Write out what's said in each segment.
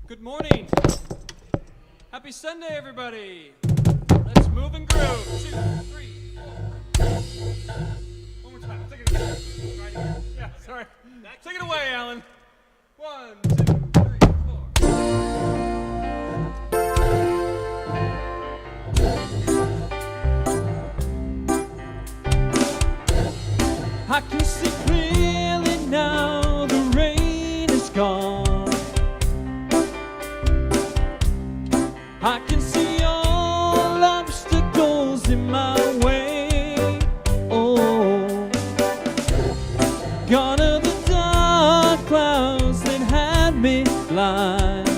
Good morning. Happy Sunday, everybody. Let's move and groove. 2, 3, 4. One more time. Take it again. Right again. Yeah, sorry. Take it away, Alan. 1, 2, 3, 4. I can see clearly now the rain is gone. I can see all obstacles in my way. Oh, gone are the dark clouds that had me blind.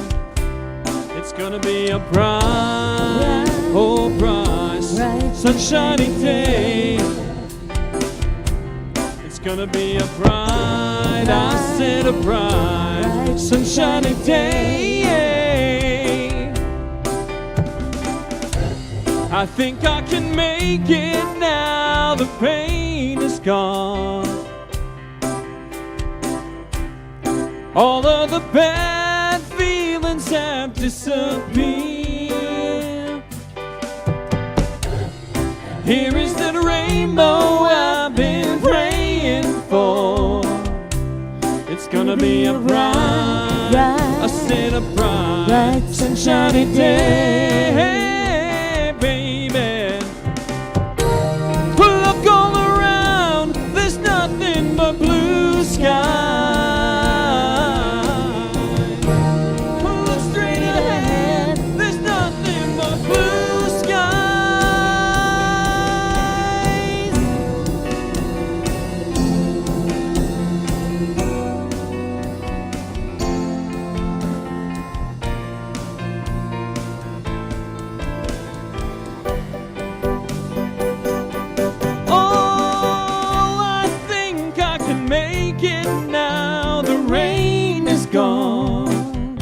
It's gonna be a bright, oh bright, sunshiny day. It's gonna be a bright, I said a bright, sunshiny day. I think I can make it now, the pain is gone. All of the bad feelings have disappeared. Here is that rainbow I've been praying for. It's gonna be a bright, I said a bright, sunshiny day. Baby, look all around, there's nothing but blue sky. Look straight ahead, there's nothing but blue skies. Now the rain is gone.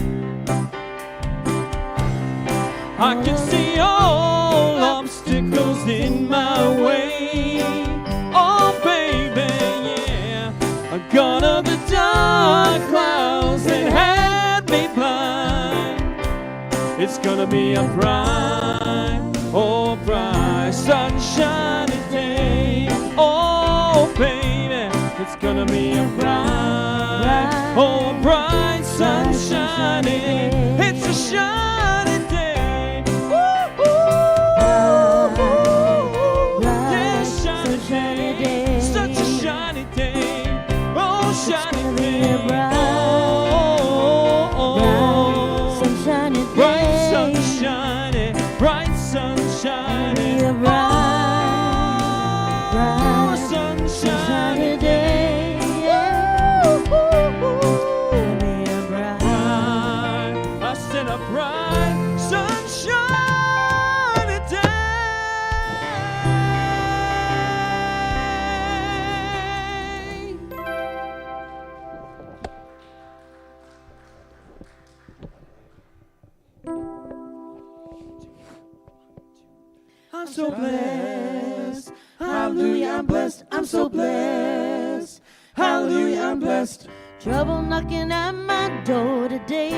I can see all obstacles in my way. Oh baby, yeah, gone are the dark clouds that had me blind. It's gonna be a bright, oh bright, sunshiny day. Oh baby, it's gonna be a bright, oh bright, sunshiny. It's a shiny day. Woo-hoo. Yeah, shiny day. Such a shiny day. Oh, shiny day. Oh, sunshiny day. Bright sunshiny, bright sunshiny. Bright sunshiny day. A bright, sunshiny day. I'm so blessed. Hallelujah, I'm blessed. I'm so blessed. Hallelujah, I'm blessed. Trouble knocking at my door today,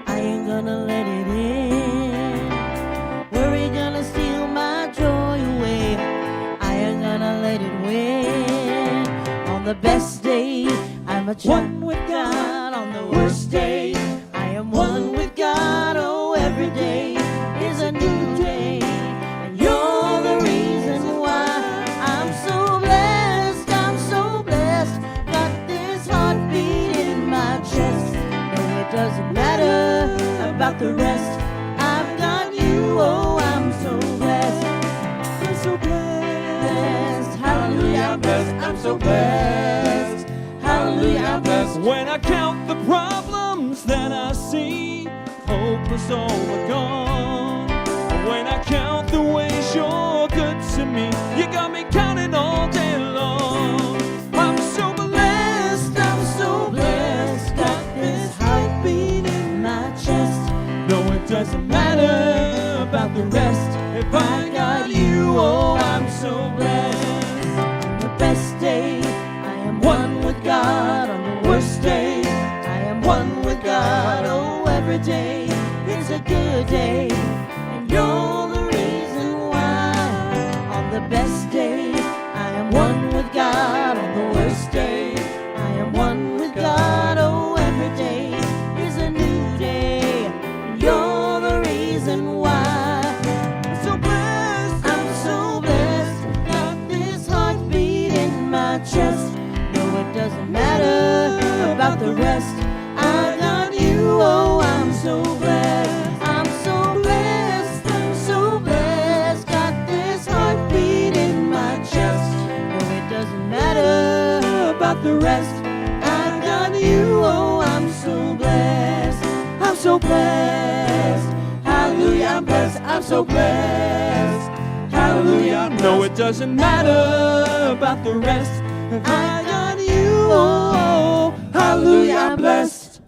I ain't gonna let it in. Worry gonna steal my joy away, I ain't gonna let it win. On the best day, I'm a one with God. On the worst day, I am one with God. Oh, every day is a new day, and you're the reason why I'm so blessed. I'm so blessed. Got this heartbeat in my chest. No, it doesn't matter about the rest. I've got you, oh, I'm so blessed. I'm so blessed. Hallelujah, I'm blessed. I'm so blessed. Hallelujah, I'm blessed. When I count the problems that I see, hope is all gone. When I count the ways you're good to me, you got me counting all day long. I'm so blessed. I'm so blessed. Got this heartbeat in my chest. No, it doesn't matter about the rest. If I got you, oh, I'm so blessed. On the best day, I am one with God. On the worst day, I am one with God. Oh, every every day is a good day, and you're the reason why. On the best day, I am one with God. On the worst day, I am one with God. Oh, every day is a new day, and you're the reason why. I'm so blessed, got this heartbeat in my chest. No, it doesn't matter about the rest. I got you, oh, I'm so blessed. I'm so blessed, got this heartbeat in my chest. No, it doesn't matter about the rest. I got you, oh, I'm so blessed. I'm so blessed. Hallelujah, I'm blessed. I'm so blessed. Hallelujah, I'm blessed. No, it doesn't matter about the rest. I got you, oh, hallelujah, I'm blessed.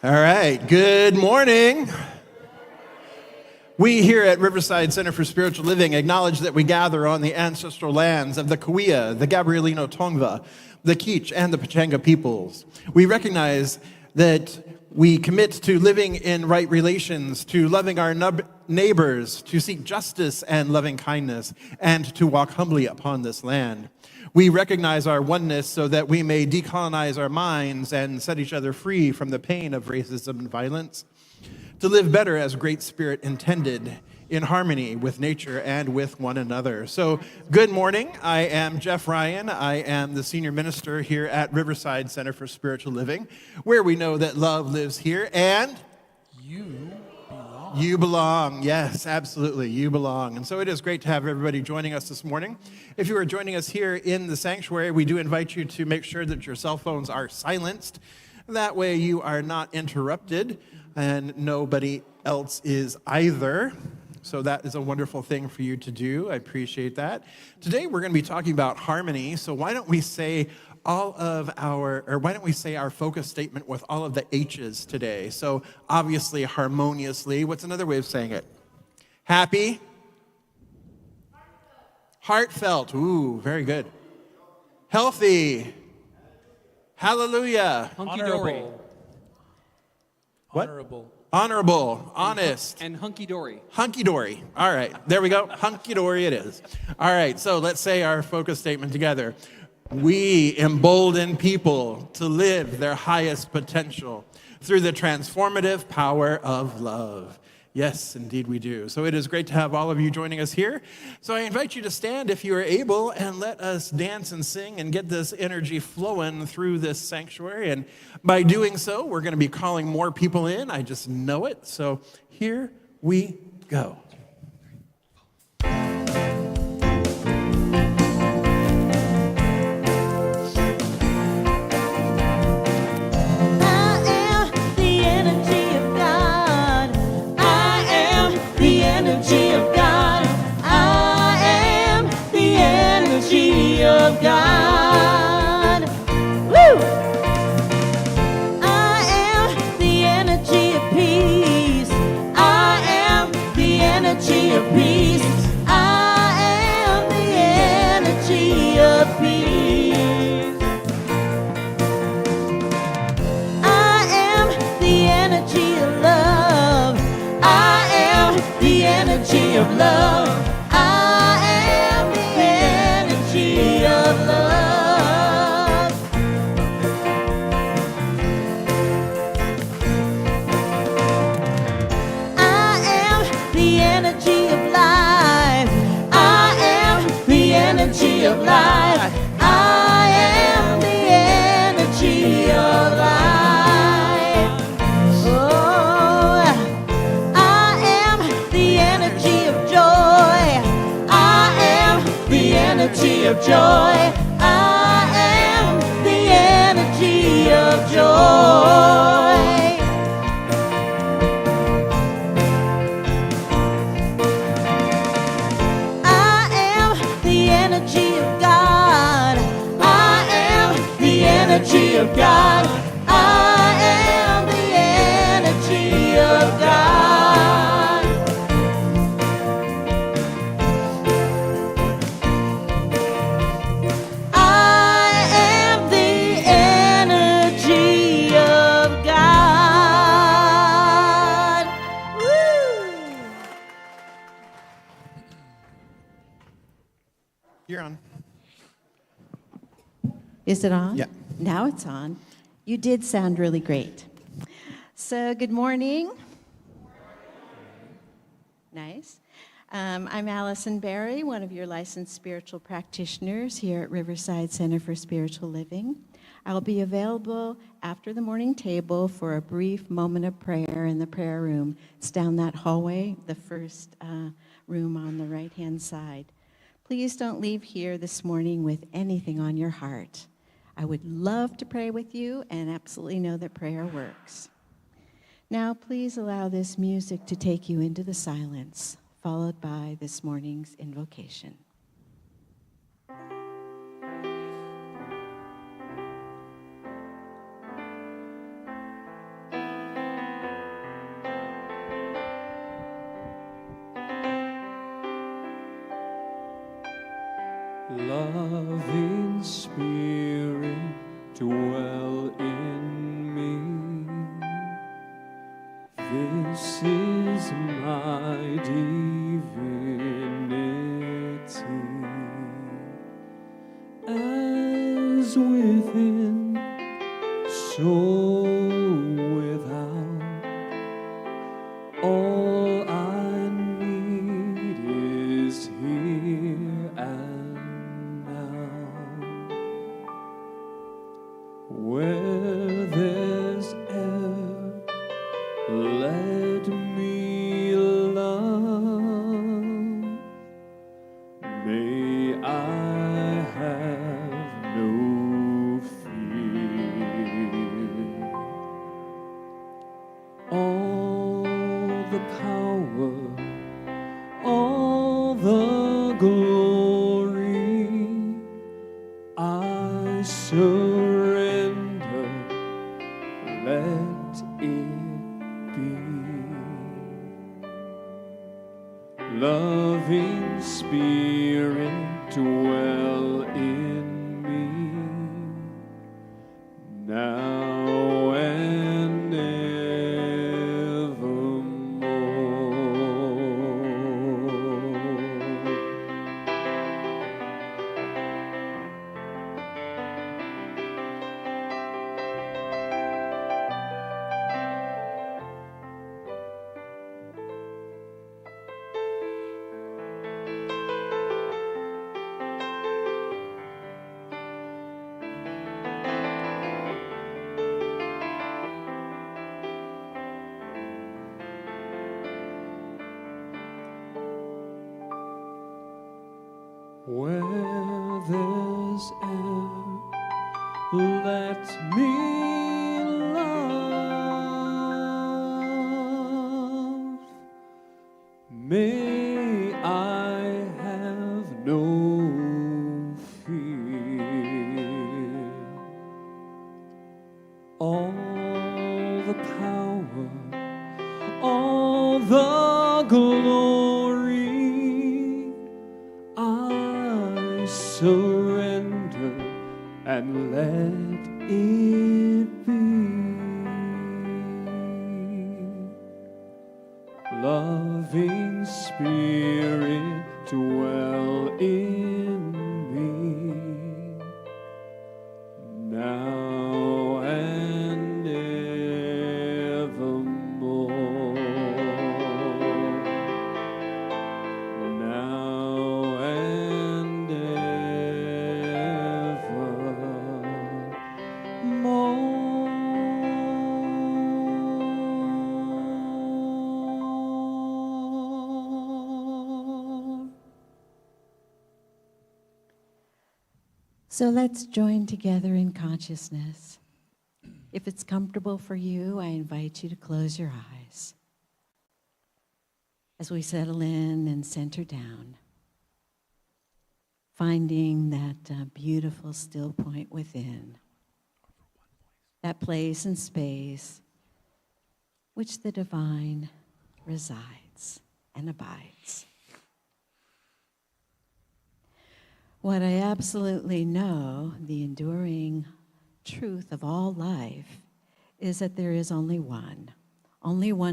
All right, good morning. We here at Riverside Center for Spiritual Living acknowledge that we gather on the ancestral lands of the Cahuilla, the Gabrielino Tongva, the Kizh, and the Pechanga peoples. We recognize that we commit to living in right relations, to loving our neighbors, to seek justice and loving kindness, and to walk humbly upon this land. We recognize our oneness so that we may decolonize our minds and set each other free from the pain of racism and violence, to live better as Great Spirit intended, in harmony with nature and with one another. So, good morning. I am Jeff Ryan. I am the senior minister here at Riverside Center for Spiritual Living, where we know that love lives here and you belong. Yes, absolutely. You belong. And so it is great to have everybody joining us this morning. If you are joining us here in the sanctuary, we do invite you to make sure that your cell phones are silenced. That way you are not interrupted and nobody else is either. So that is a wonderful thing for you to do. I appreciate that. Today we're going to be talking about harmony. So why don't we say our focus statement with all of the H's today? So obviously harmoniously. What's another way of saying it? Happy? Heartfelt. Ooh, very good. Healthy. Hallelujah. Hunky-dory. What? Honorable. Honorable, honest. And hunky-dory. Hunky-dory. All right, there we go. Hunky-dory it is. All right, so let's say our focus statement together. We embolden people to live their highest potential through the transformative power of love. Yes, indeed we do. So it is great to have all of you joining us here. So I invite you to stand if you are able and let us dance and sing and get this energy flowing through this sanctuary. And by doing so, we're going to be calling more people in. I just know it. So here we go. Of God. Woo! I am the energy of peace. I am the energy of peace. I am the energy of peace. I am the energy of love. I am the energy of love. Of love. I am the energy of life. I am the energy of life. I am the energy of life. Oh, I am the energy of joy. I am the energy of joy. I am the energy of joy. I am the energy of God. I am the energy of God. I am the energy of God. I You're on. Is it on? Yeah. Now it's on. You did sound really great. So, good morning. Nice. I'm Allison Berry, one of your licensed spiritual practitioners here at Riverside Center for Spiritual Living. I'll be available after the morning table for a brief moment of prayer in the prayer room. It's down that hallway, the first room on the right-hand side. Please don't leave here this morning with anything on your heart. I would love to pray with you and absolutely know that prayer works. Now, please allow this music to take you into the silence, followed by this morning's invocation. Loving Spirit, dwell in me. This is my divinity. As within, so without. All I need is here and where there's air, let me love. May I have no fear. All the power, all the glory, I surrender, let it be. Loving Spirit, dwell in me, now and where there's air, let me love. May I have no fear. All the power, all the glory, I surrender and let it be. Loving Spirit, dwell in me, now and evermore. Now and evermore. So let's join together in consciousness. If it's comfortable for you, I invite you to close your eyes as we settle in and center down, finding that beautiful still point within, that place and space which the divine resides and abides. What I absolutely know, the enduring truth of all life, is that there is only one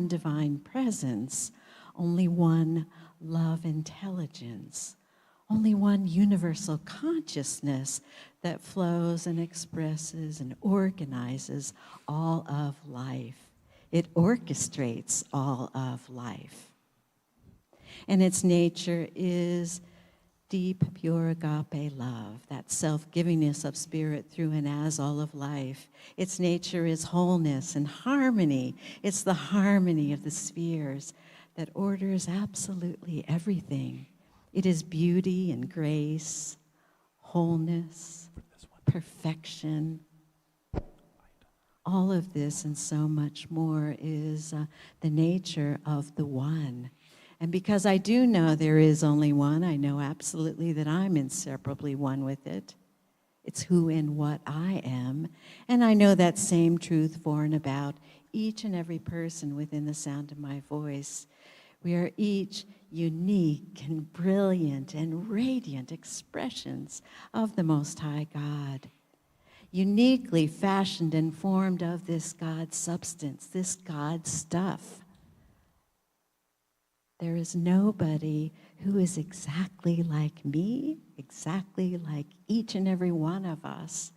divine presence, only one love intelligence, only one universal consciousness that flows and expresses and organizes all of life. It orchestrates all of life. And its nature is deep, pure agape love, that self-givingness of spirit through and as all of life. Its nature is wholeness and harmony. It's the harmony of the spheres that orders absolutely everything. It is beauty and grace, wholeness, perfection. All of this and so much more is the nature of the one. And because I do know there is only one, I know absolutely that I'm inseparably one with it. It's who and what I am. And I know that same truth for and about each and every person within the sound of my voice. We are each unique and brilliant and radiant expressions of the Most High God, uniquely fashioned and formed of this God substance, this God stuff. There is nobody who is exactly like me, exactly like each and every one of us.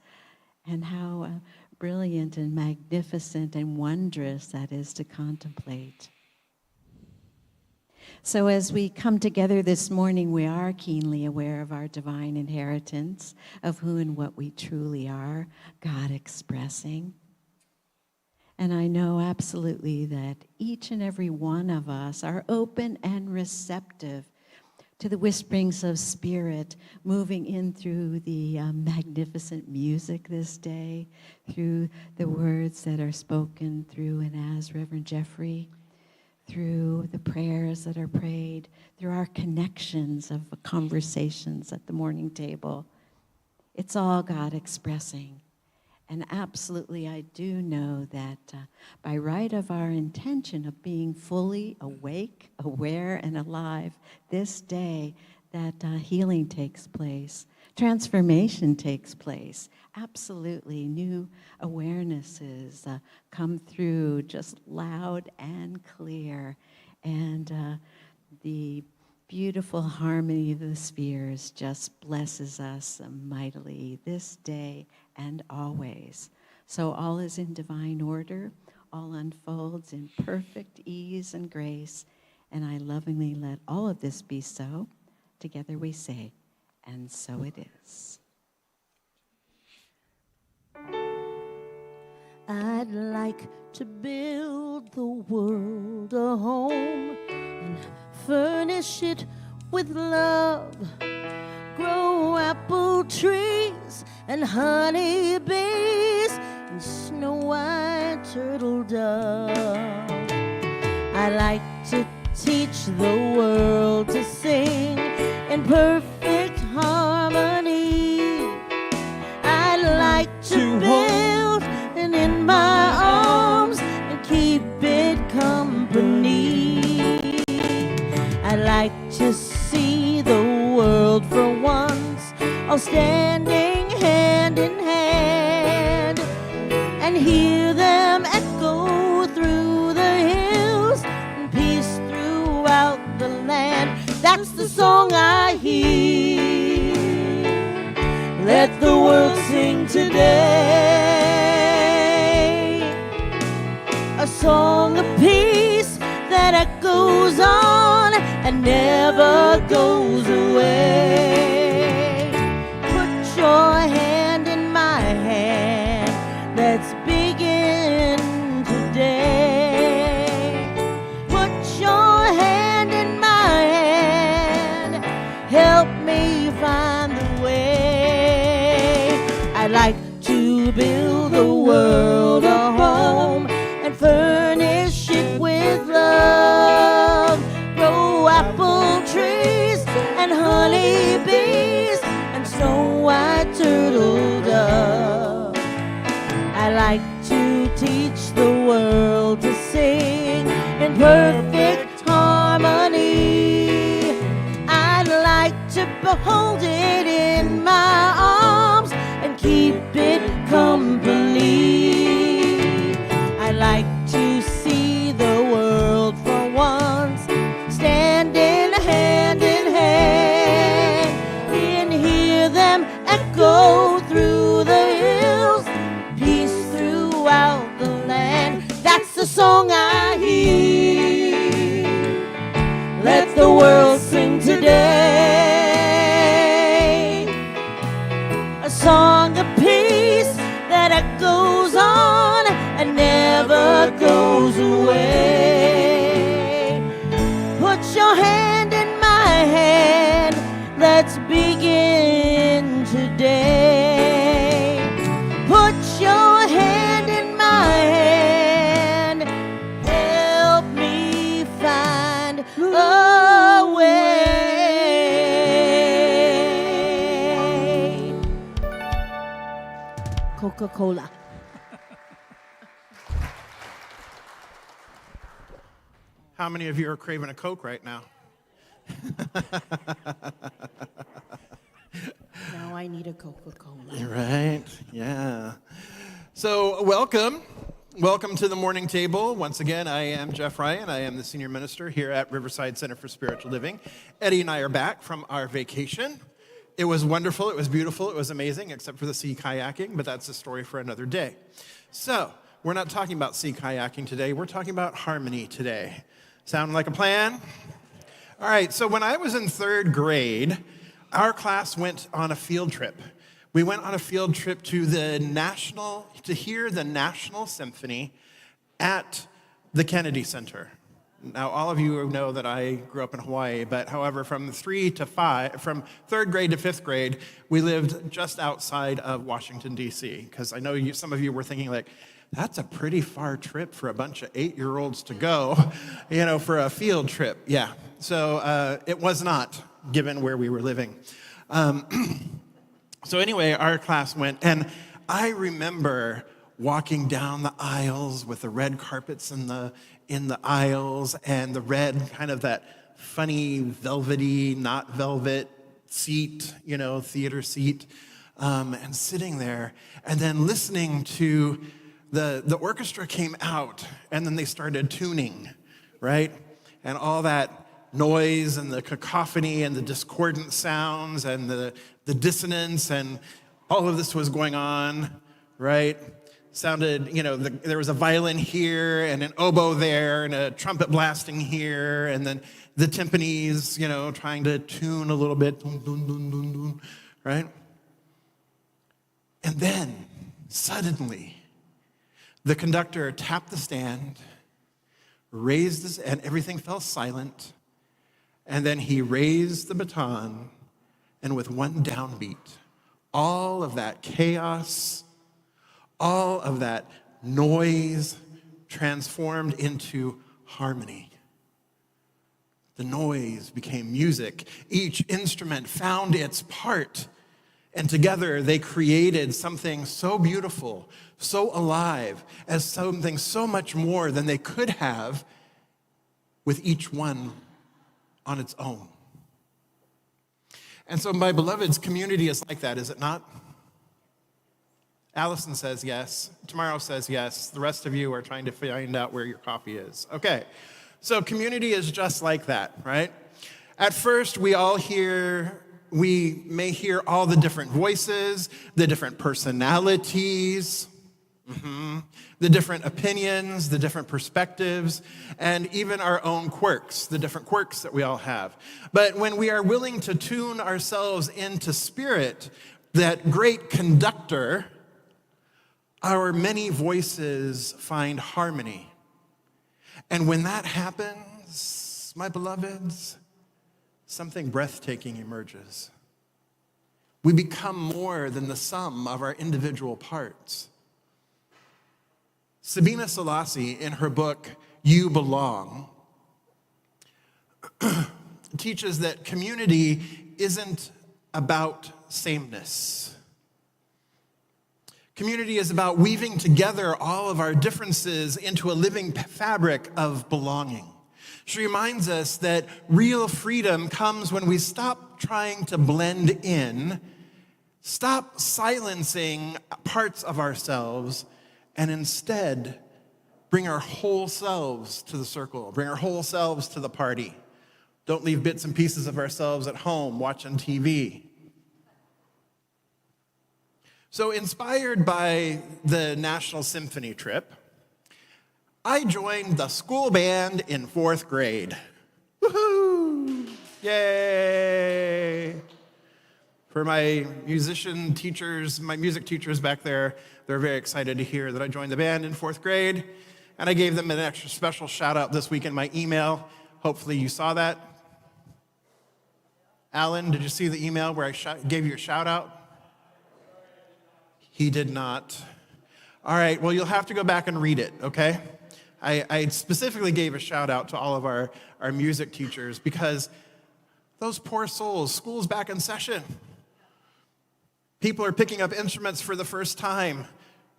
And how brilliant and magnificent and wondrous that is to contemplate. So as we come together this morning, we are keenly aware of our divine inheritance, of who and what we truly are, God expressing. And I know absolutely that each and every one of us are open and receptive to the whisperings of spirit moving in through the magnificent music this day, through the words that are spoken through and as Reverend Jeffrey, through the prayers that are prayed, through our connections of conversations at the morning table. It's all God expressing. And absolutely, I do know that by right of our intention of being fully awake, aware, and alive this day, that healing takes place, transformation takes place. Absolutely, new awarenesses come through just loud and clear. And the beautiful harmony of the spheres just blesses us mightily this day and always. So all is in divine order, all unfolds in perfect ease and grace, and I lovingly let all of this be so. Together we say, and so it is. I'd like to build the world a home and furnish it with love, grow apple trees and honey bees and snow white turtle dove. I like to teach the world to sing in perfect harmony. I like to build and in my arms and keep it company. I like to see the world for once all standing hand in hand and hear them echo through the hills and peace throughout the land. That's the song I hear. Let the world sing today, a song of peace that echoes on and never goes away. Put your hand in my hand, let's begin today. Put your hand in my hand, help me find the way. I'd like to build the world a home and furnish it with love, grow apple trees and honey bees and snow white turtle dove. I like to teach the world to sing in perfect harmony. I'd like to behold it in my arms and keep it company. I like to see the world for once standing hand in hand begin today. Put your hand in my hand, help me find a way. Coca-Cola. How many of you are craving a Coke right now? Now I need a Coca-Cola. Right, yeah. So welcome to the morning table. Once again, I am Jeff Ryan. I am the senior minister here at Riverside Center for Spiritual Living. Eddie and I are back from our vacation. It was wonderful, it was beautiful, it was amazing, except for the sea kayaking, but that's a story for another day. So, we're not talking about sea kayaking today, we're talking about harmony today. Sound like a plan? All right, so when I was in third grade, our class went on a field trip. We went on a field trip to hear the National Symphony at the Kennedy Center. Now, all of you know that I grew up in Hawaii, but however, from third grade to fifth grade, we lived just outside of Washington, D.C., because I know some of you were thinking like, that's a pretty far trip for a bunch of 8-year-olds to go, for a field trip. Yeah, so it was not, given where we were living. So anyway, our class went, and I remember walking down the aisles with the red carpets in the aisles, and the red, kind of that funny velvety, not velvet seat, theater seat, and sitting there, and then listening to the orchestra came out, and then they started tuning, right? And all that noise and the cacophony and the discordant sounds and the dissonance and all of this was going on, right? Sounded, there was a violin here and an oboe there and a trumpet blasting here, and then the timpanis, trying to tune a little bit, dun, dun, dun, dun, dun, right? And then, suddenly, the conductor tapped the stand, and everything fell silent, and then he raised the baton, and with one downbeat, all of that chaos, all of that noise transformed into harmony. The noise became music. Each instrument found its part, and together they created something so beautiful, so alive, as something so much more than they could have with each one on its own. And so, my beloveds, community is like that, is it not? Allison says yes. Tomorrow says yes. The rest of you are trying to find out where your coffee is. Okay, so community is just like that, right? At first, we may hear all the different voices, the different personalities, the different opinions, the different perspectives, and even our own quirks, the different quirks that we all have. But when we are willing to tune ourselves into spirit, that great conductor, our many voices find harmony. And when that happens, my beloveds, something breathtaking emerges. We become more than the sum of our individual parts. Sabina Selassie, in her book, You Belong, teaches that community isn't about sameness. Community is about weaving together all of our differences into a living fabric of belonging. She reminds us that real freedom comes when we stop trying to blend in, stop silencing parts of ourselves, and instead bring our whole selves to the circle, bring our whole selves to the party. Don't leave bits and pieces of ourselves at home watching TV. So, inspired by the National Symphony trip, I joined the school band in 4th grade. Woohoo! Yay! For my musician teachers, my music teachers back there, they're very excited to hear that I joined the band in 4th grade. And I gave them an extra special shout out this week in my email. Hopefully you saw that. Alan, did you see the email where I gave you a shout out? He did not. All right, well, you'll have to go back and read it, okay? I specifically gave a shout out to all of our music teachers because those poor souls, school's back in session. People are picking up instruments for the first time.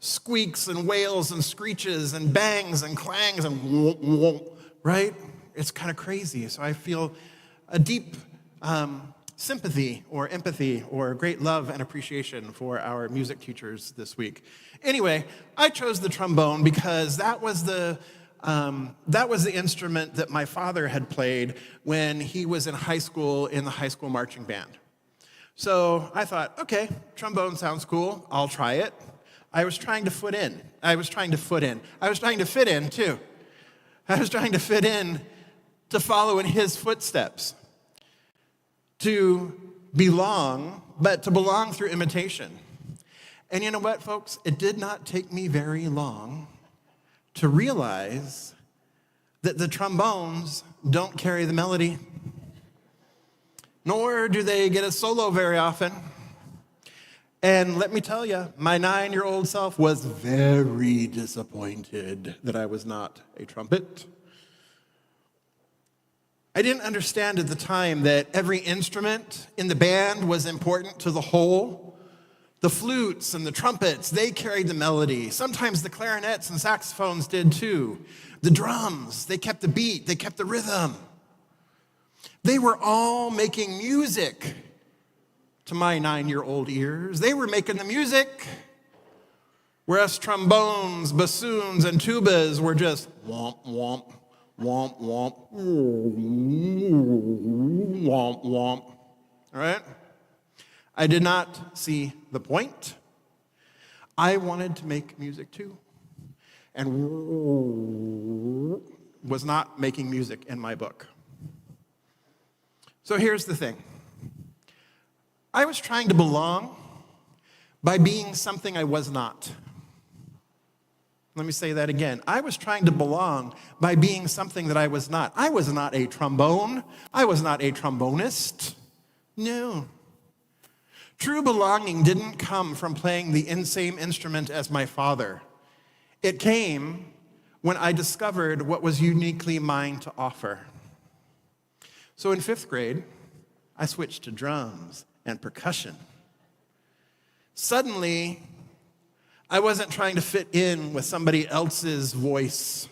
Squeaks and wails and screeches and bangs and clangs and whoop, whoop, right? It's kind of crazy. So I feel a deep sympathy or empathy or great love and appreciation for our music teachers this week. Anyway, I chose the trombone because that was the instrument that my father had played when he was in high school in the high school marching band. So I thought, okay, trombone sounds cool. I'll try it. I was trying to fit in, too. I was trying to fit in to follow in his footsteps, to belong, but to belong through imitation. And you know what, folks? It did not take me very long to realize that the trombones don't carry the melody, nor do they get a solo very often. And let me tell you, my 9-year-old self was very disappointed that I was not a trumpet. I didn't understand at the time that every instrument in the band was important to the whole. The flutes and the trumpets, they carried the melody. Sometimes the clarinets and saxophones did too. The drums, they kept the beat, they kept the rhythm. They were all making music to my 9-year-old ears. They were making the music, whereas trombones, bassoons, and tubas were just womp, womp, womp, womp, womp, womp. All right? I did not see the point. I wanted to make music too, and was not making music in my book. So here's the thing. I was trying to belong by being something I was not. Let me say that again. I was trying to belong by being something that I was not. I was not a trombone. I was not a trombonist. No. True belonging didn't come from playing the same instrument as my father. It came when I discovered what was uniquely mine to offer. So in 5th grade, I switched to drums and percussion. Suddenly, I wasn't trying to fit in with somebody else's voice.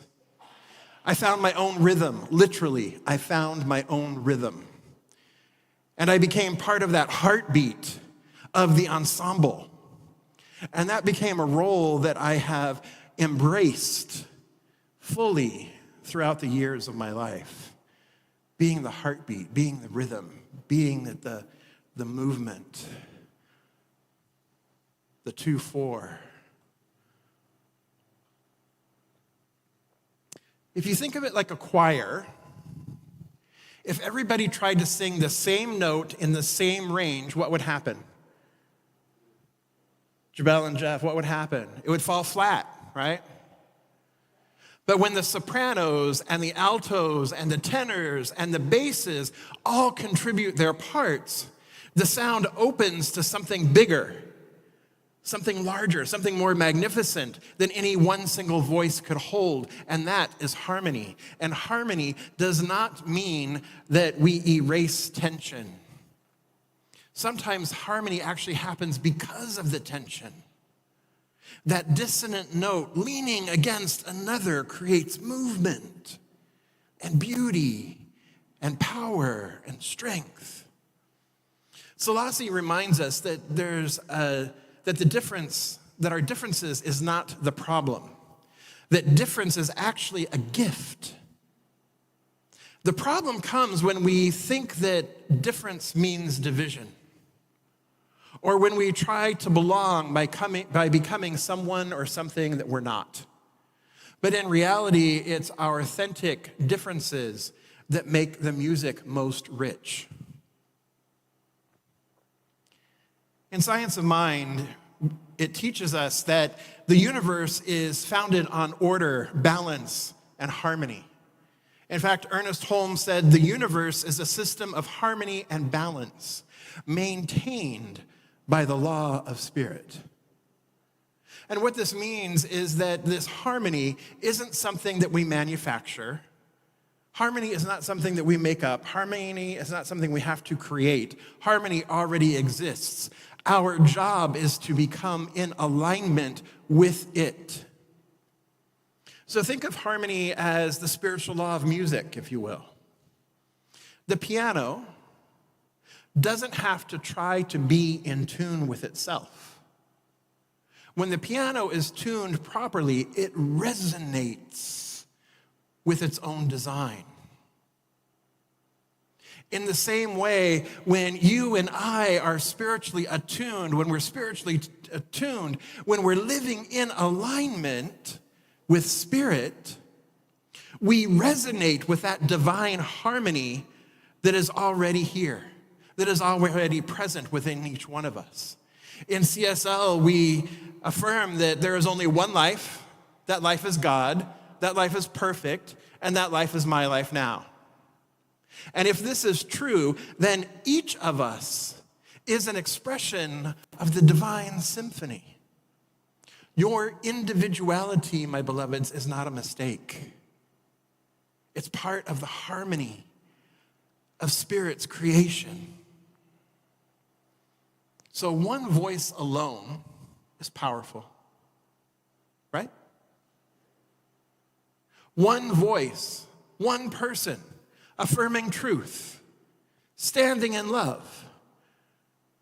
I found my own rhythm. Literally, I found my own rhythm. And I became part of that heartbeat of the ensemble. And that became a role that I have embraced fully throughout the years of my life. Being the heartbeat, being the rhythm, being the movement, the 2/4. If you think of it like a choir, if everybody tried to sing the same note in the same range, what would happen? Jabel and Jeff, what would happen? It would fall flat, right? But when the sopranos and the altos and the tenors and the basses all contribute their parts, the sound opens to something bigger, something larger, something more magnificent than any one single voice could hold, and that is harmony. And harmony does not mean that we erase tension. Sometimes harmony actually happens because of the tension. That dissonant note leaning against another creates movement and beauty and power and strength. Selassie reminds us that our differences is not the problem. That difference is actually a gift. The problem comes when we think that difference means division, or when we try to belong by becoming someone or something that we're not. But in reality, it's our authentic differences that make the music most rich. In Science of Mind, it teaches us that the universe is founded on order, balance, and harmony. In fact, Ernest Holmes said the universe is a system of harmony and balance maintained by the law of spirit. And what this means is that this harmony isn't something that we manufacture. Harmony is not something that we make up. Harmony is not something we have to create. Harmony already exists. Our job is to become in alignment with it. So think of harmony as the spiritual law of music, if you will. The piano doesn't have to try to be in tune with itself. When the piano is tuned properly, it resonates with its own design. In the same way, when you and I are spiritually attuned, when we're spiritually attuned, when we're living in alignment with spirit, we resonate with that divine harmony that is already here, that is already present within each one of us. In CSL, we affirm that there is only one life. That life is God. That life is perfect. And that life is my life now. And if this is true, then each of us is an expression of the divine symphony. Your individuality, my beloveds, is not a mistake. It's part of the harmony of Spirit's creation. So one voice alone is powerful, right? One voice, one person, affirming truth, standing in love,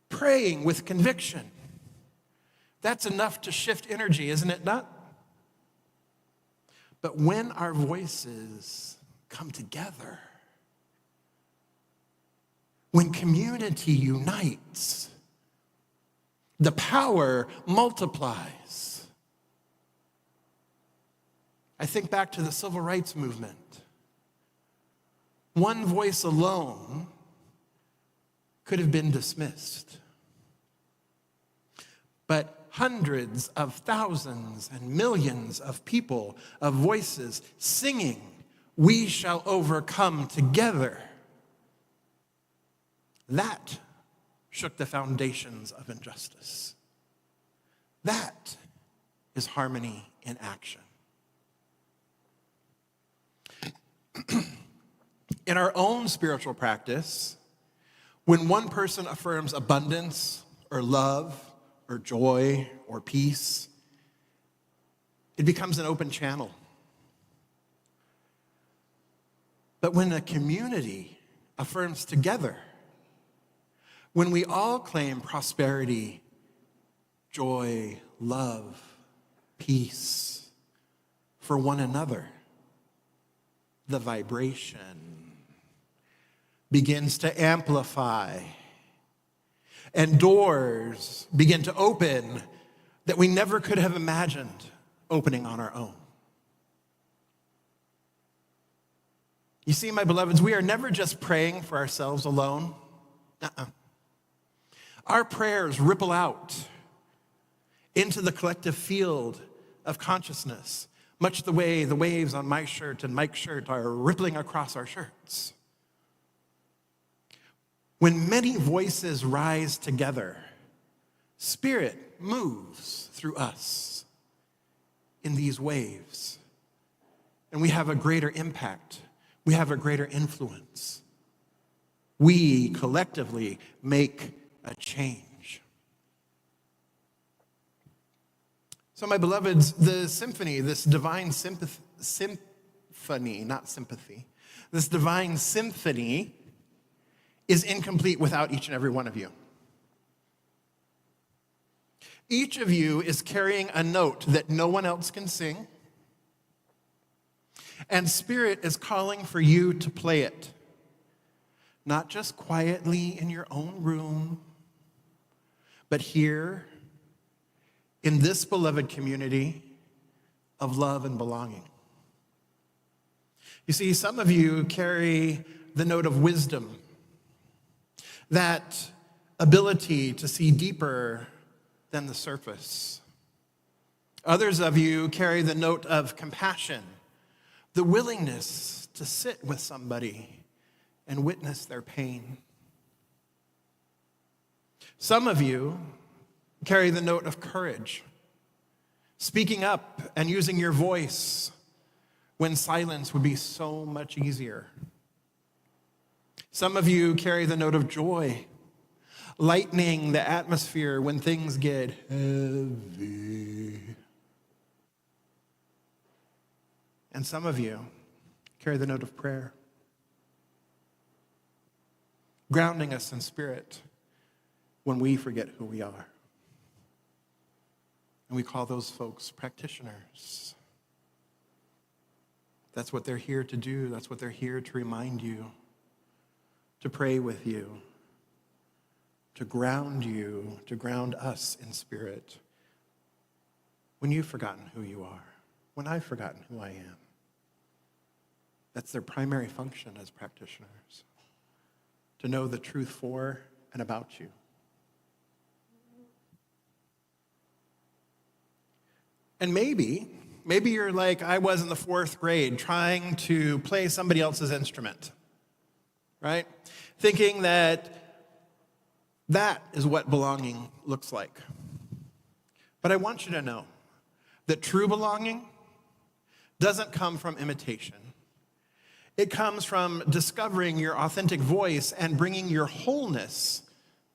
praying with conviction. That's enough to shift energy, isn't it not? But when our voices come together, when community unites, the power multiplies. I think back to the civil rights movement. One voice alone could have been dismissed. But hundreds of thousands and millions of people, of voices singing, "We shall overcome together," that shook the foundations of injustice. That is harmony in action. In our own spiritual practice, when one person affirms abundance or love or joy or peace, it becomes an open channel. But when a community affirms together, when we all claim prosperity, joy, love, peace for one another, the vibration begins to amplify, and doors begin to open that we never could have imagined opening on our own. You see, my beloveds, we are never just praying for ourselves alone. Our prayers ripple out into the collective field of consciousness, much the way the waves on my shirt and Mike's shirt are rippling across our shirts. When many voices rise together, Spirit moves through us in these waves, and we have a greater impact. We have a greater influence. We collectively make a change. So, my beloveds, the symphony, this divine symphony, not sympathy, this divine symphony is incomplete without each and every one of you. Each of you is carrying a note that no one else can sing, and Spirit is calling for you to play it, not just quietly in your own room, but here in this beloved community of love and belonging. You see, some of you carry the note of wisdom, that ability to see deeper than the surface. Others of you carry the note of compassion, the willingness to sit with somebody and witness their pain. Some of you carry the note of courage, speaking up and using your voice when silence would be so much easier. Some of you carry the note of joy, lightening the atmosphere when things get heavy. And some of you carry the note of prayer, grounding us in spirit when we forget who we are. And we call those folks practitioners. That's what they're here to do. That's what they're here to remind you, to pray with you, to ground us in spirit when you've forgotten who you are, when I've forgotten who I am. That's their primary function as practitioners, to know the truth for and about you. And maybe you're like I was in the 4th grade, trying to play somebody else's instrument, right? Thinking that is what belonging looks like. But I want you to know that true belonging doesn't come from imitation. It comes from discovering your authentic voice and bringing your wholeness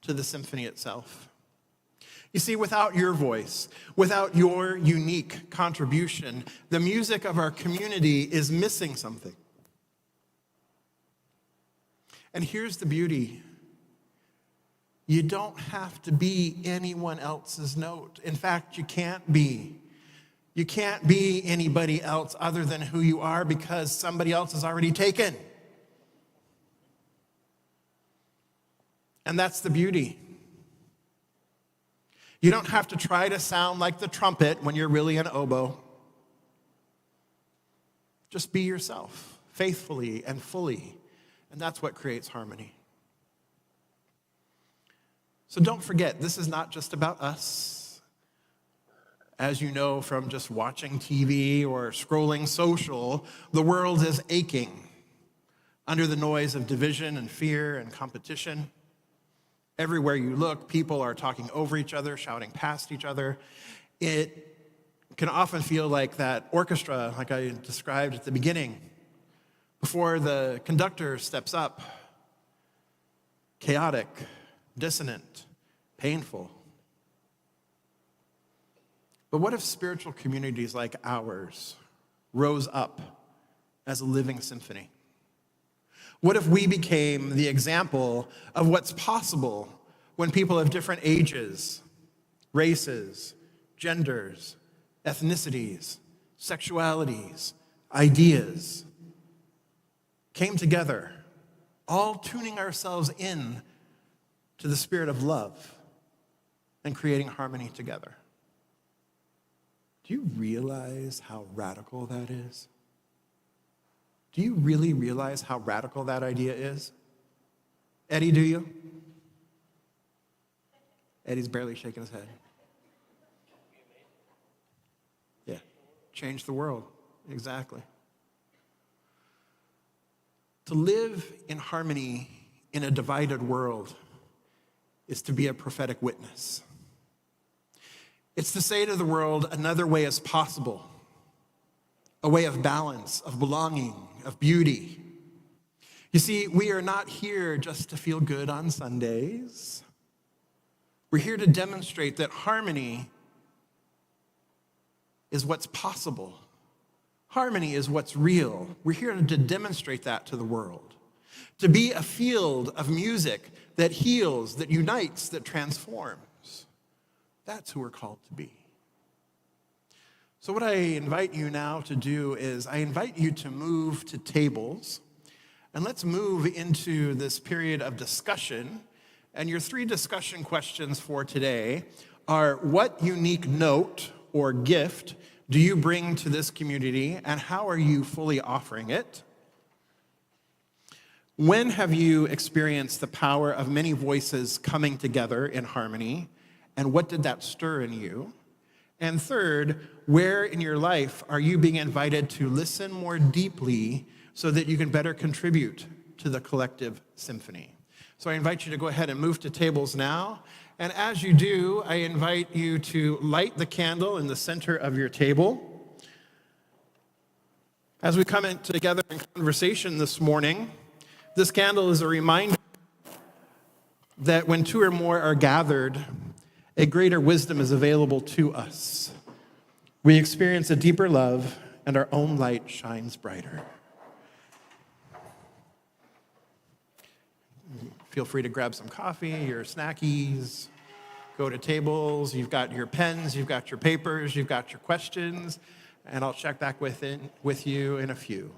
to the symphony itself. You see, without your voice, without your unique contribution, the music of our community is missing something. And here's the beauty. You don't have to be anyone else's note. In fact, you can't be. You can't be anybody else other than who you are because somebody else is already taken. And that's the beauty. You don't have to try to sound like the trumpet when you're really an oboe. Just be yourself, faithfully and fully, and that's what creates harmony. So don't forget, this is not just about us. As you know from just watching TV or scrolling social, the world is aching under the noise of division and fear and competition. Everywhere you look, people are talking over each other, shouting past each other. It can often feel like that orchestra, like I described at the beginning, before the conductor steps up. Chaotic, dissonant, painful. But what if spiritual communities like ours rose up as a living symphony? What if we became the example of what's possible when people of different ages, races, genders, ethnicities, sexualities, ideas came together, all tuning ourselves in to the spirit of love and creating harmony together? Do you realize how radical that is? Do you really realize how radical that idea is? Eddie, do you? Eddie's barely shaking his head. Yeah, change the world, exactly. To live in harmony in a divided world is to be a prophetic witness. It's to say to the world, another way is possible. A way of balance, of belonging, of beauty. You see, we are not here just to feel good on Sundays. We're here to demonstrate that harmony is what's possible. Harmony is what's real. We're here to demonstrate that to the world. To be a field of music that heals, that unites, that transforms. That's who we're called to be. So what I invite you now to do is I invite you to move to tables, and let's move into this period of discussion. And your 3 discussion questions for today are: what unique note or gift do you bring to this community, and how are you fully offering it? When have you experienced the power of many voices coming together in harmony, and what did that stir in you? And third, where in your life are you being invited to listen more deeply so that you can better contribute to the collective symphony. So I invite you to go ahead and move to tables now. And as you do, I invite you to light the candle in the center of your table. As we come in together in conversation this morning, this candle is a reminder that when two or more are gathered, a greater wisdom is available to us. We experience a deeper love, and our own light shines brighter. Feel free to grab some coffee, your snackies, go to tables. You've got your pens, you've got your papers, you've got your questions, and I'll check back with you in a few.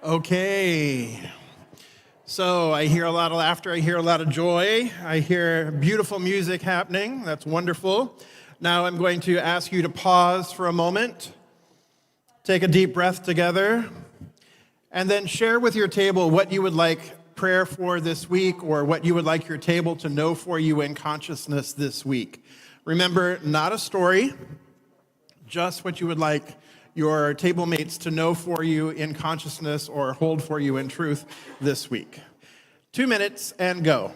Okay. So I hear a lot of laughter. I hear a lot of joy. I hear beautiful music happening. That's wonderful. Now I'm going to ask you to pause for a moment, take a deep breath together, and then share with your table what you would like prayer for this week or what you would like your table to know for you in consciousness this week. Remember, not a story, just what you would like your table mates to know for you in consciousness or hold for you in truth this week. 2 minutes and go.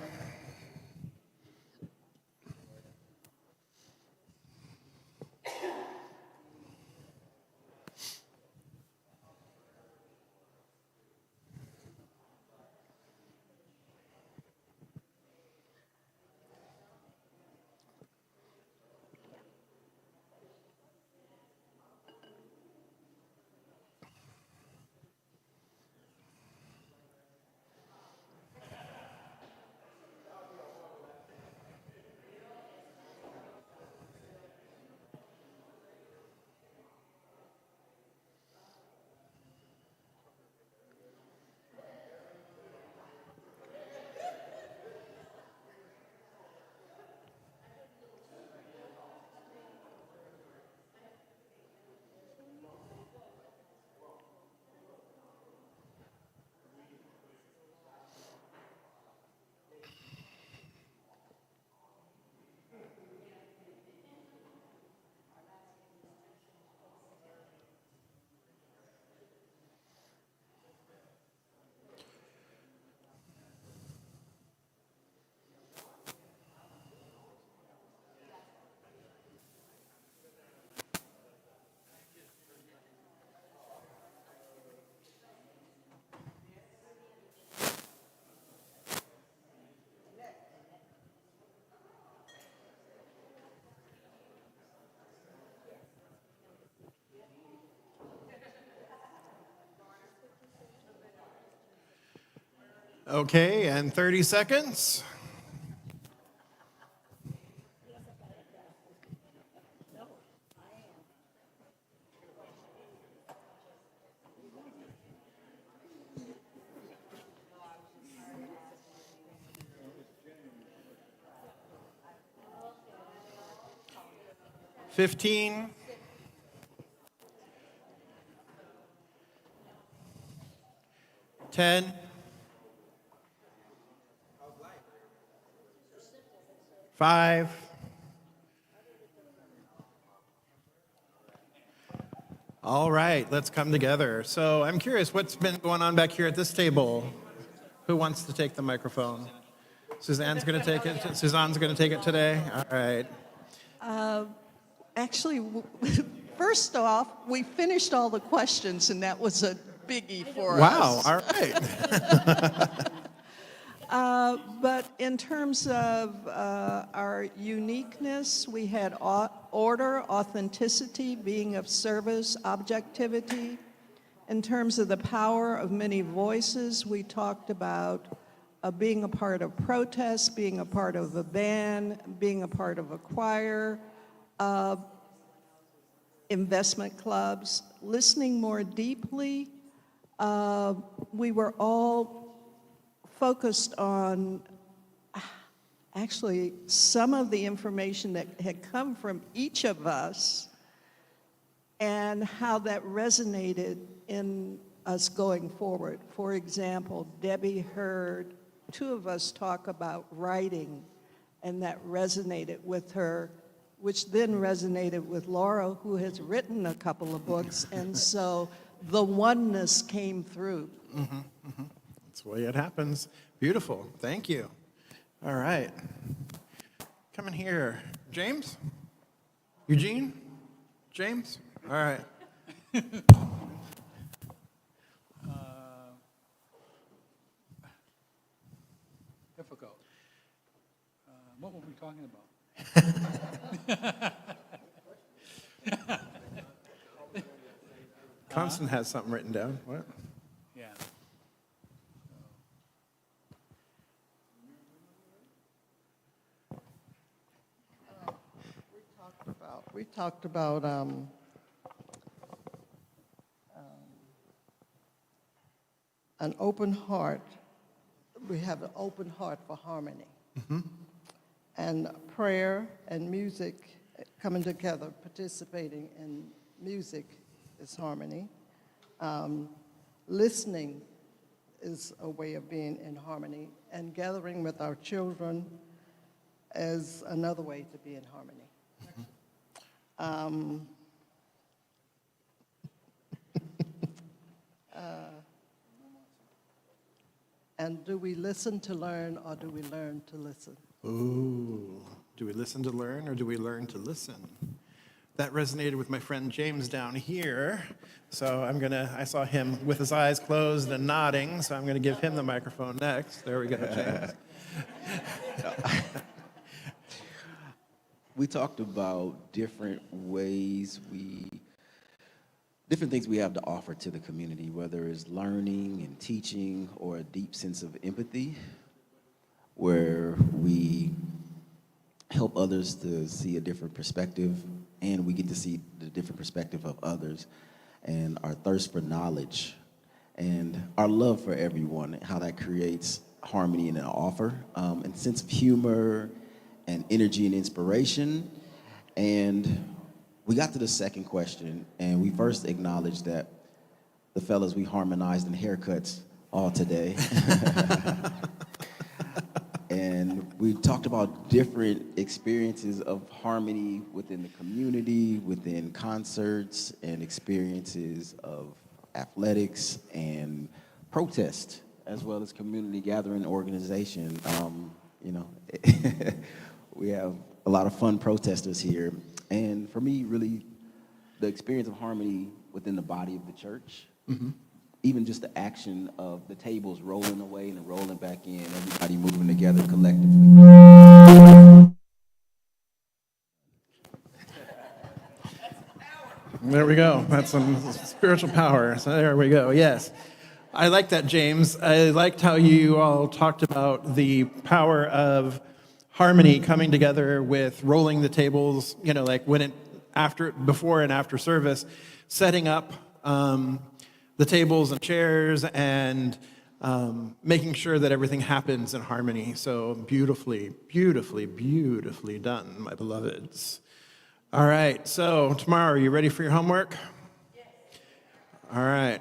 Okay, and 30 seconds. $15, 10, 5, 4. All right, let's come together. So I'm curious, what's been going on back here at this table? Who wants to take the microphone? Suzanne's going to take it. Suzanne's going to take it today. All right. Actually, first off, we finished all the questions, and that was a biggie for Wow. us. All right. But in terms of our uniqueness, we had order, authenticity, being of service, objectivity. In terms of the power of many voices, we talked about being a part of protests, being a part of a band, being a part of a choir, investment clubs, listening more deeply. We were all focused on actually some of the information that had come from each of us and how that resonated in us going forward. For example, Debbie heard two of us talk about writing, and that resonated with her, which then resonated with Laura, who has written a couple of books, and so the oneness came through. That's the way it happens. Beautiful. Thank you. All right. Come in here. James? Eugene? James? All right. Difficult. What were we talking about? Constant has something written down. What? Yeah. We talked about an open heart. We have an open heart for harmony. And prayer and music coming together, participating in music is harmony. Listening is a way of being in harmony, and gathering with our children is another way to be in harmony. And do we listen to learn, or do we learn to listen? Ooh, do we listen to learn or do we learn to listen? That resonated with my friend James down here. So I saw him with his eyes closed and nodding, so I'm gonna give him the microphone next. There we go, James. We talked about different things we have to offer to the community, whether it's learning and teaching or a deep sense of empathy, where we help others to see a different perspective, and we get to see the different perspective of others, and our thirst for knowledge, and our love for everyone, how that creates harmony in an offer, and sense of humor, and energy and inspiration. And we got to the second question, and we first acknowledged that the fellas, we harmonized in haircuts all today. And we talked about different experiences of harmony within the community, within concerts, and experiences of athletics and protest, as well as community gathering organization. We have a lot of fun protesters here. And for me, really, the experience of harmony within the body of the church, even just the action of the tables rolling away and rolling back in, everybody moving together collectively. There we go. That's some spiritual power. So there we go. Yes. I like that, James. I liked how you all talked about the power of harmony coming together with rolling the tables, like before and after service, setting up the tables and chairs and making sure that everything happens in harmony. So beautifully, beautifully, beautifully done, my beloveds. All right, so tomorrow, are you ready for your homework? Yes. All right.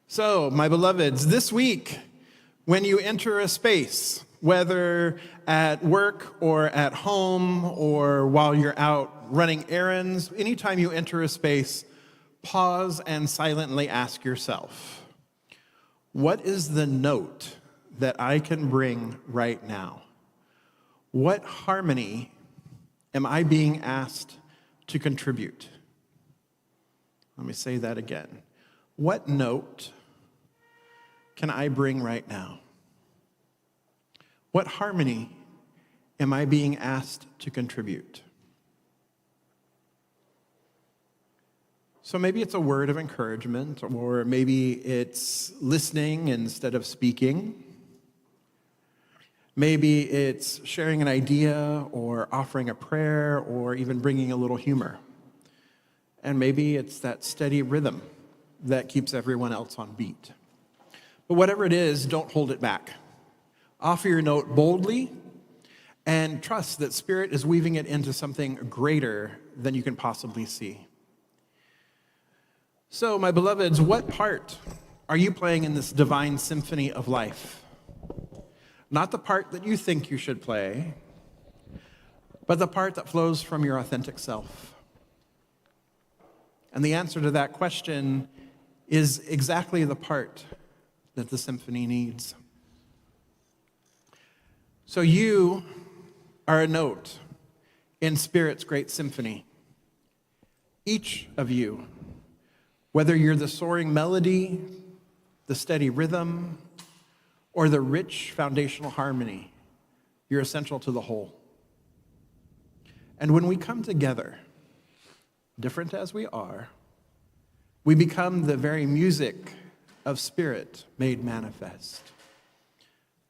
So, my beloveds, this week, when you enter a space, whether at work or at home or while you're out running errands, anytime you enter a space, pause and silently ask yourself, what is the note that I can bring right now? What harmony am I being asked to contribute? Let me say that again. What note can I bring right now? What harmony am I being asked to contribute? So maybe it's a word of encouragement, or maybe it's listening instead of speaking. Maybe it's sharing an idea or offering a prayer or even bringing a little humor. And maybe it's that steady rhythm that keeps everyone else on beat. But whatever it is, don't hold it back. Offer your note boldly and trust that Spirit is weaving it into something greater than you can possibly see. So, my beloveds, what part are you playing in this divine symphony of life? Not the part that you think you should play, but the part that flows from your authentic self. And the answer to that question is exactly the part that the symphony needs. So you are a note in Spirit's great symphony. Each of you, whether you're the soaring melody, the steady rhythm, or the rich foundational harmony, you're essential to the whole. And when we come together, different as we are, we become the very music of Spirit made manifest.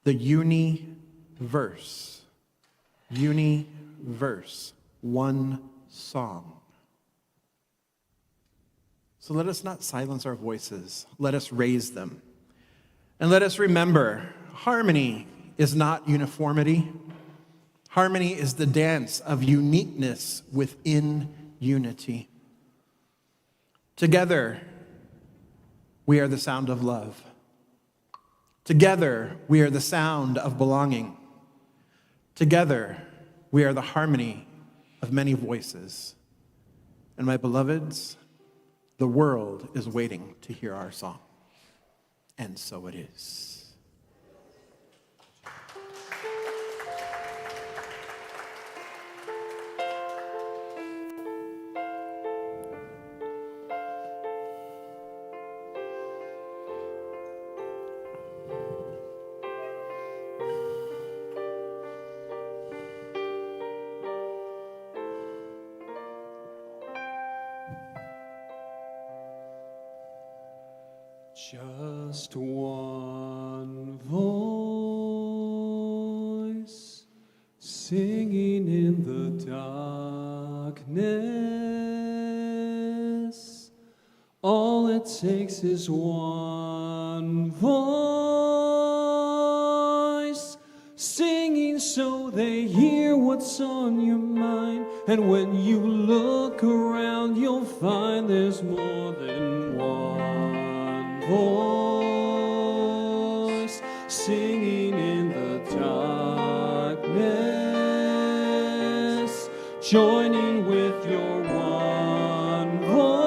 The universe, one song. So let us not silence our voices. Let us raise them. And let us remember, harmony is not uniformity. Harmony is the dance of uniqueness within unity. Together, we are the sound of love. Together, we are the sound of belonging. Together, we are the harmony of many voices. And my beloveds, the world is waiting to hear our song. And so it is. Just one voice singing in the darkness. All it takes is one voice singing so they hear what's on your mind. And when you look around, you'll find there's more than one voice singing in the darkness, joining with your one voice.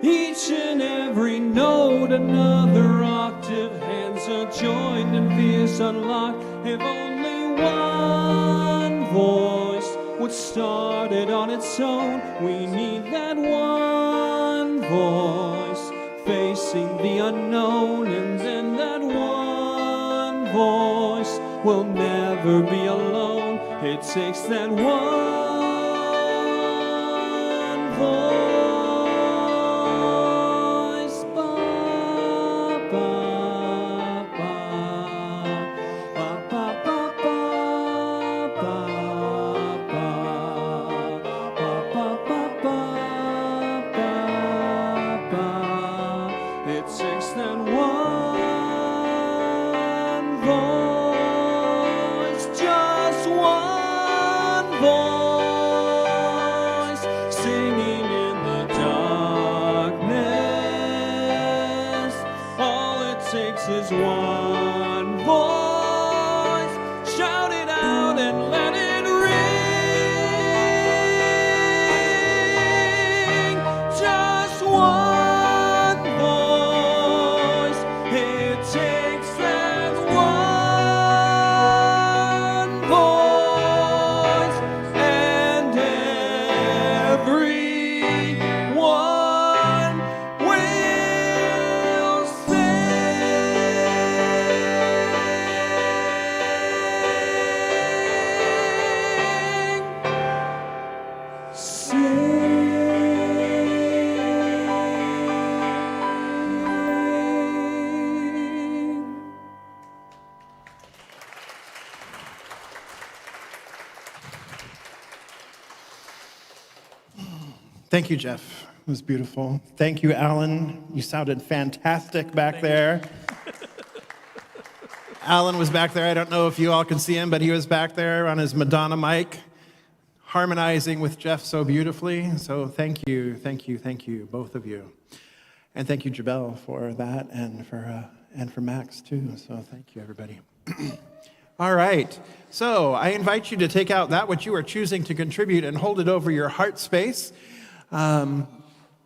Each and every note, another octave, hands are joined and fears unlocked. If only one voice would start it on its own, we need that one voice facing the unknown, and then that one voice will never be alone. It takes that one voice. Ba, ba, ba, ba, ba, ba, ba, ba, ba, ba, ba, ba. It takes that one voice, just one voice, singing in the darkness. All it takes is one voice. Shout it out and let it ring. Just one voice. It takes that one voice, and everyone will sing. Thank you, Jeff. It was beautiful. Thank you, Alan. You sounded fantastic back there. Alan was back there. I don't know if you all can see him, but he was back there on his Madonna mic, harmonizing with Jeff so beautifully. So thank you, both of you. And thank you, Jabel, for that, and for Max, too. So thank you, everybody. All right. So I invite you to take out that which you are choosing to contribute and hold it over your heart space.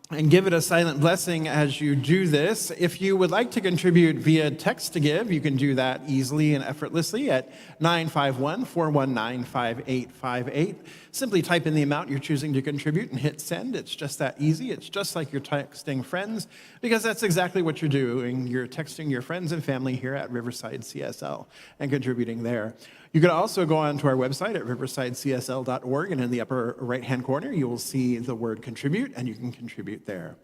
And give it a silent blessing as you do this. If you would like to contribute via text to give, you can do that easily and effortlessly at 951-419-5858. Simply type in the amount you're choosing to contribute and hit send. It's just that easy. It's just like you're texting friends, because that's exactly what you're doing. You're texting your friends and family here at Riverside CSL and contributing there. You can also go onto our website at riversidecsl.org, and in the upper right-hand corner, you will see the word contribute, and you can contribute there.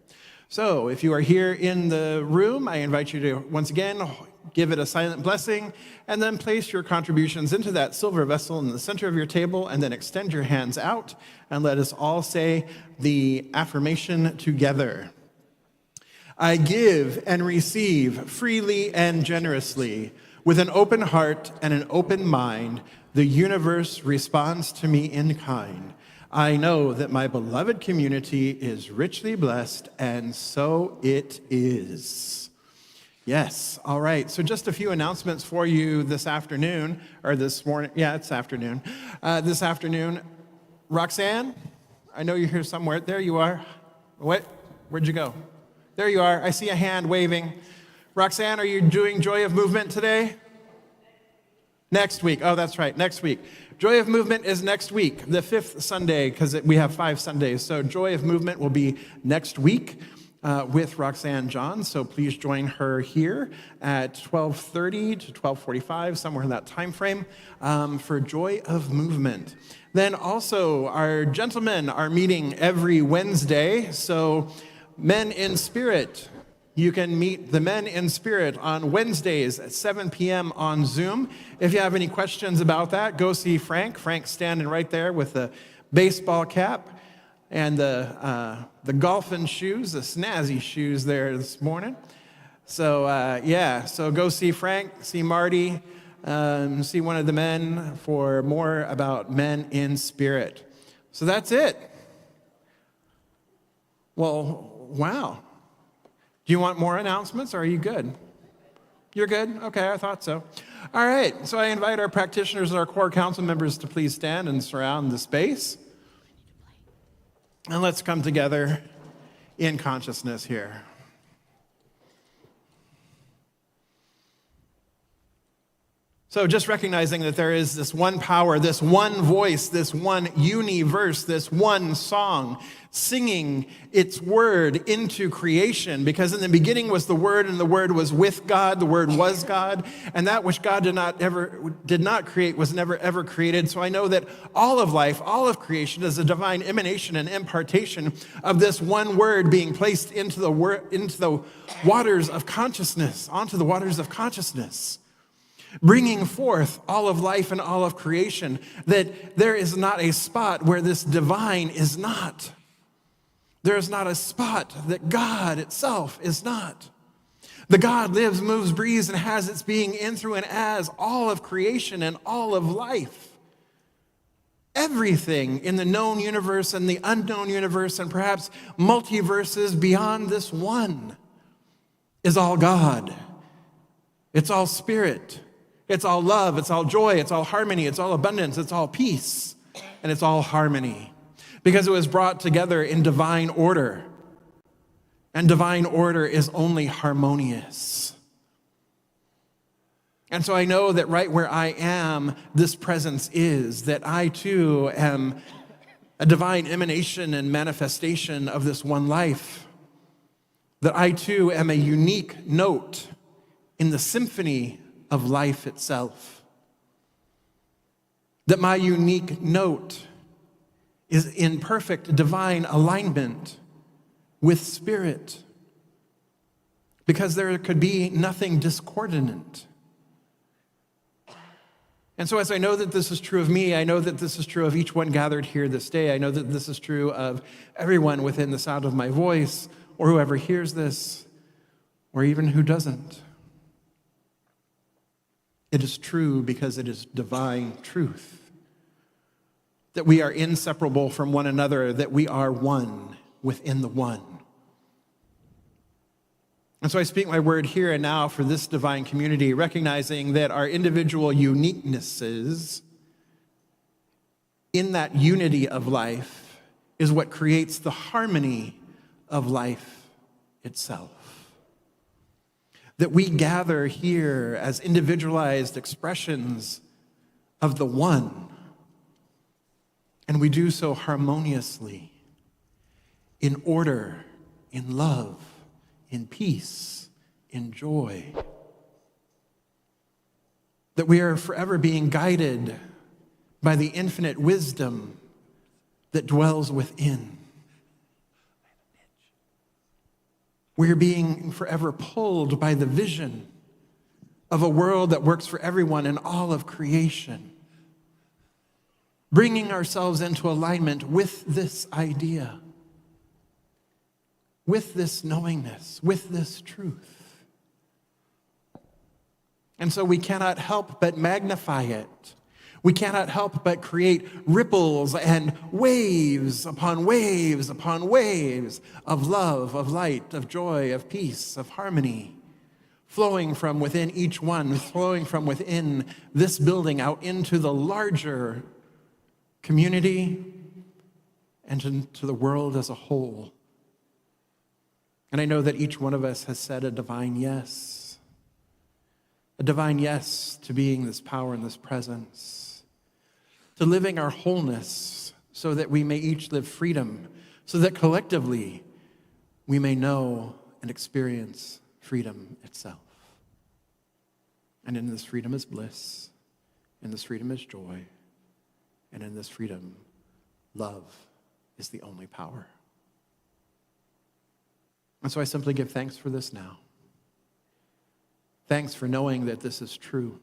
So if you are here in the room, I invite you to, once again, give it a silent blessing, and then place your contributions into that silver vessel in the center of your table, and then extend your hands out, and let us all say the affirmation together. I give and receive freely and generously. With an open heart and an open mind, the universe responds to me in kind. I know that my beloved community is richly blessed, and so it is. Yes, all right. So just a few announcements for you this afternoon, or this morning. Yeah, it's afternoon. This afternoon, Roxanne, I know you're here somewhere. There you are. What? Where'd you go? There you are. I see a hand waving. Roxanne, are you doing Joy of Movement today? Next week. Oh, that's right. Next week. Joy of Movement is next week, the 5th Sunday, because we have 5 Sundays. So Joy of Movement will be next week with Roxanne John. So please join her here at 12:30 to 12:45, somewhere in that time frame, for Joy of Movement. Then also, our gentlemen are meeting every Wednesday. So Men in Spirit, you can meet the Men in Spirit on Wednesdays at 7 p.m. on Zoom. If you have any questions about that, go see Frank. Frank's standing right there with the baseball cap and the golfing shoes, the snazzy shoes there this morning. So, so go see Frank, see Marty, see one of the men for more about Men in Spirit. So that's it. Well, wow. Do you want more announcements, or are you good? You're good? Okay, I thought so. All right, so I invite our practitioners and our core council members to please stand and surround the space. And let's come together in consciousness here. So just recognizing that there is this one power, this one voice, this one universe, this one song singing its word into creation. Because in the beginning was the Word, and the Word was with God, the Word was God, and that which God did not create was never ever created. So I know that all of life, all of creation is a divine emanation and impartation of this one word being placed into the waters of consciousness, onto the waters of consciousness, bringing forth all of life and all of creation, that there is not a spot where this divine is not. There is not a spot that God itself is not. The God lives, moves, breathes, and has its being in, through, and as all of creation and all of life. Everything in the known universe and the unknown universe, and perhaps multiverses beyond this one, is all God. It's all spirit. It's all love, it's all joy, it's all harmony, it's all abundance, it's all peace, and it's all harmony. Because it was brought together in divine order. And divine order is only harmonious. And so I know that right where I am, this presence is, that I too am a divine emanation and manifestation of this one life. That I too am a unique note in the symphony of life itself. That my unique note is in perfect divine alignment with spirit, because there could be nothing discordant. And so as I know that this is true of me, I know that this is true of each one gathered here this day. I know that this is true of everyone within the sound of my voice, or whoever hears this, or even who doesn't. It is true because it is divine truth. That we are inseparable from one another, that we are one within the one. And so I speak my word here and now for this divine community, recognizing that our individual uniquenesses in that unity of life is what creates the harmony of life itself. That we gather here as individualized expressions of the one, and we do so harmoniously, in order, in love, in peace, in joy. That we are forever being guided by the infinite wisdom that dwells within. We're being forever pulled by the vision of a world that works for everyone in all of creation. Bringing ourselves into alignment with this idea, with this knowingness, with this truth. And so we cannot help but magnify it. We cannot help but create ripples and waves upon waves upon waves of love, of light, of joy, of peace, of harmony, flowing from within each one, flowing from within this building out into the larger community and into the world as a whole. And I know that each one of us has said a divine yes to being this power and this presence, to living our wholeness so that we may each live freedom, so that collectively we may know and experience freedom itself. And in this freedom is bliss, in this freedom is joy, and in this freedom, love is the only power. And so I simply give thanks for this now. Thanks for knowing that this is true.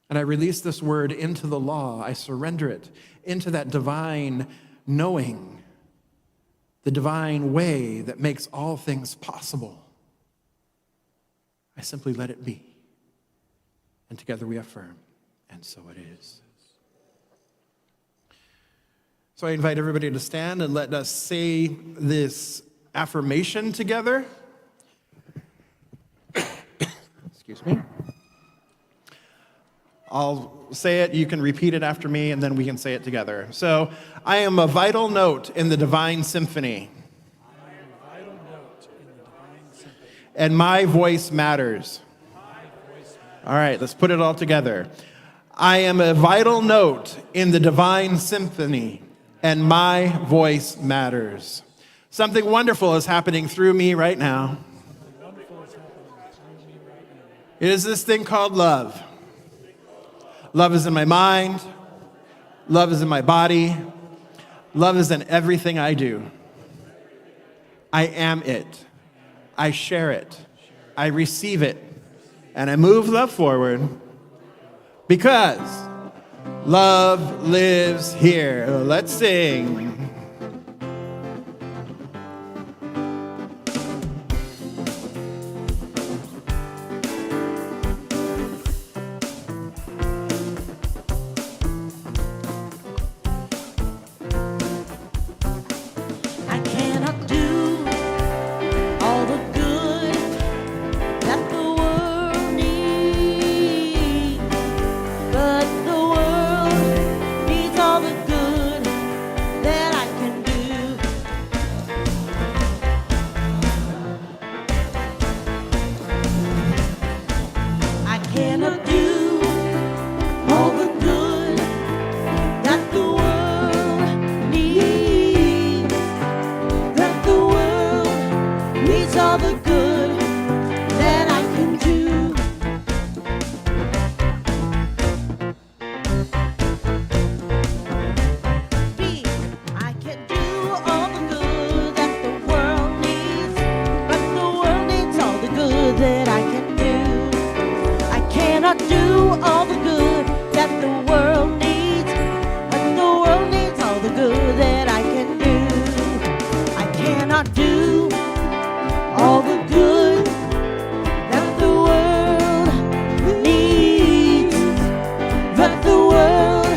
And I release this word into the law. I surrender it into that divine knowing, the divine way that makes all things possible. I simply let it be. And together we affirm, and so it is. So I invite everybody to stand and let us say this affirmation together. Excuse me. I'll say it, you can repeat it after me, and then we can say it together. So, I am a vital note in the divine symphony. And my voice matters. All right, let's put it all together. I am a vital note in the divine symphony, and my voice matters. Something wonderful is happening through me right now. It is this thing called love. Love is in my mind. Love is in my body. Love is in everything I do. I am it. I share it. I receive it. And I move love forward because love lives here. Let's sing. I cannot do all the good that the world needs, but the world needs all the good that I can do. I cannot do all the good that the world needs, that the world needs all the good that I can do. B, I can do all the good that the world needs, but the world needs all the good that I can do. I cannot do all the good that the world needs, but the world needs all the good that I can do. I cannot do all the good that the world needs, but the world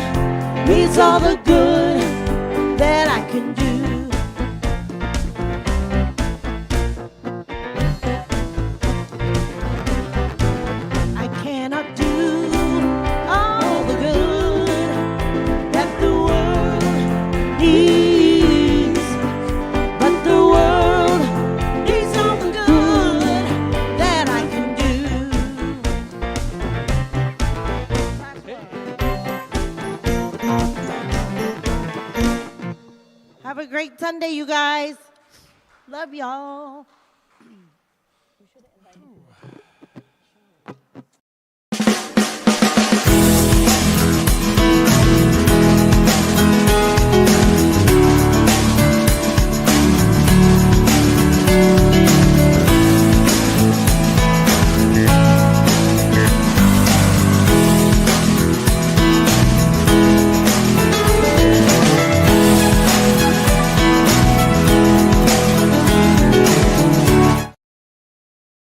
needs all the good that I can do. I cannot do all the good that the world needs, but the world needs all the good that I can do. Have a great Sunday, you guys. Love y'all.